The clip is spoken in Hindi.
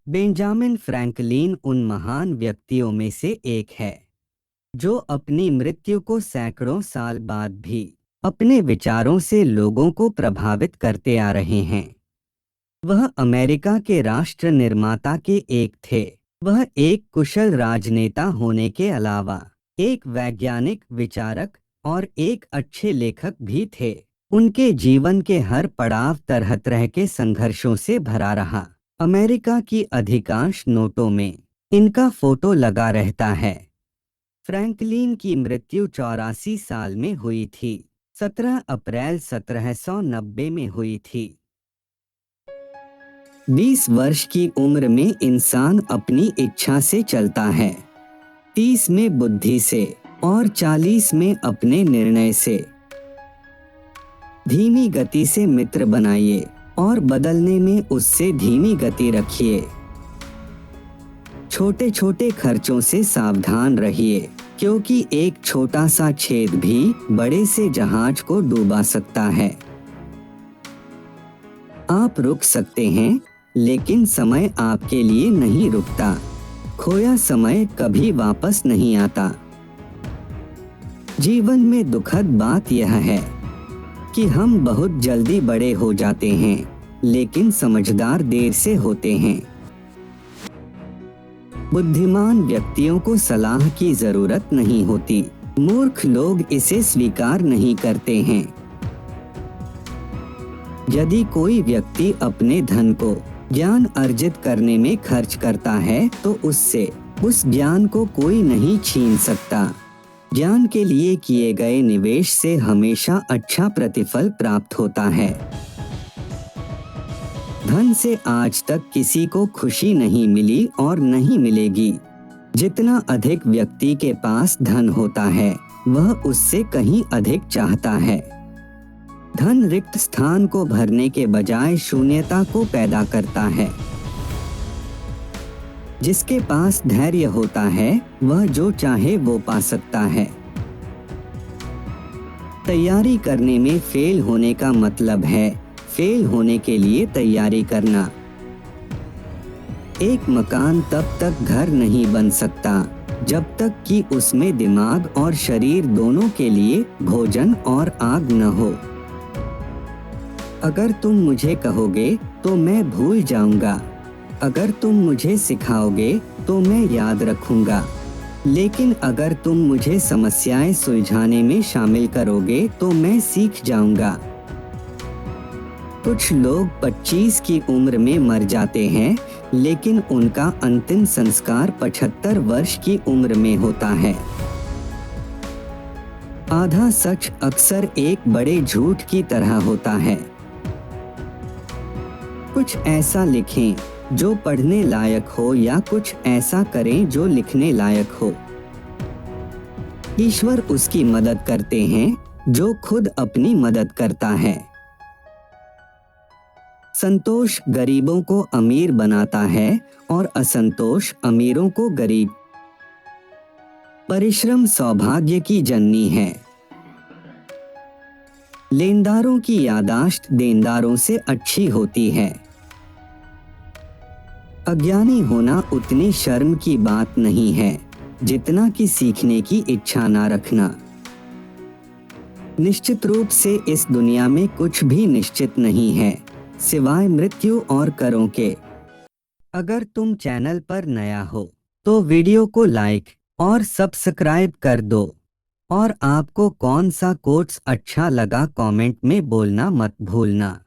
बेंजामिन फ्रैंकलिन उन महान व्यक्तियों में से एक है जो अपनी मृत्यु को सैकड़ों साल बाद भी अपने विचारों से लोगों को प्रभावित करते आ रहे हैं। वह अमेरिका के राष्ट्र निर्माता के एक थे। वह एक कुशल राजनेता होने के अलावा एक वैज्ञानिक, विचारक और एक अच्छे लेखक भी थे। उनके जीवन के हर पड़ाव तरह तरह के संघर्षों से भरा रहा। अमेरिका की अधिकांश नोटों में इनका फोटो लगा रहता है। फ्रैंकलिन की मृत्यु 84 साल में हुई थी। 17 अप्रैल 1790 में हुई थी। 20 वर्ष की उम्र में इंसान अपनी इच्छा से चलता है, 30 में बुद्धि से और 40 में अपने निर्णय से। धीमी गति से मित्र बनाइए और बदलने में उससे धीमी गति रखिए। छोटे छोटे खर्चों से सावधान रहिए, क्योंकि एक छोटा सा छेद भी बड़े से जहाज को डूबा सकता है। आप रुक सकते हैं, लेकिन समय आपके लिए नहीं रुकता। खोया समय कभी वापस नहीं आता। जीवन में दुखद बात यह है कि हम बहुत जल्दी बड़े हो जाते हैं, लेकिन समझदार देर से होते हैं। बुद्धिमान व्यक्तियों को सलाह की जरूरत नहीं होती। मूर्ख लोग इसे स्वीकार नहीं करते हैं। यदि कोई व्यक्ति अपने धन को ज्ञान अर्जित करने में खर्च करता है, तो उससे उस ज्ञान को कोई नहीं छीन सकता। ज्ञान के लिए किए गए निवेश से हमेशा अच्छा प्रतिफल प्राप्त होता है। धन से आज तक किसी को खुशी नहीं मिली और नहीं मिलेगी। जितना अधिक व्यक्ति के पास धन होता है, वह उससे कहीं अधिक चाहता है। धन रिक्त स्थान को भरने के बजाय शून्यता को पैदा करता है। जिसके पास धैर्य होता है, वह जो चाहे वो पा सकता है। तैयारी करने में फेल होने का मतलब है फेल होने के लिए तैयारी करना। एक मकान तब तक घर नहीं बन सकता जब तक कि उसमें दिमाग और शरीर दोनों के लिए भोजन और आग न हो। अगर तुम मुझे कहोगे तो मैं भूल जाऊंगा। अगर तुम मुझे सिखाओगे तो मैं याद रखूंगा। लेकिन अगर तुम मुझे समस्याएं सुलझाने में शामिल करोगे तो मैं सीख जाऊंगा। कुछ लोग 25 की उम्र में मर जाते हैं, लेकिन उनका अंतिम संस्कार 75 वर्ष की उम्र में होता है। आधा सच अक्सर एक बड़े झूठ की तरह होता है। कुछ ऐसा लिखें जो पढ़ने लायक हो, या कुछ ऐसा करें जो लिखने लायक हो। ईश्वर उसकी मदद करते हैं जो खुद अपनी मदद करता है। संतोष गरीबों को अमीर बनाता है और असंतोष अमीरों को गरीब। परिश्रम सौभाग्य की जननी है। लेनदारों की यादाश्त देनदारों से अच्छी होती है। अज्ञानी होना उतनी शर्म की बात नहीं है जितना कि सीखने की इच्छा ना रखना। निश्चित रूप से इस दुनिया में कुछ भी निश्चित नहीं है, सिवाय मृत्यु और करों के। अगर तुम चैनल पर नया हो तो वीडियो को लाइक और सब्सक्राइब कर दो। और आपको कौन सा कोट्स अच्छा लगा कमेंट में बोलना मत भूलना।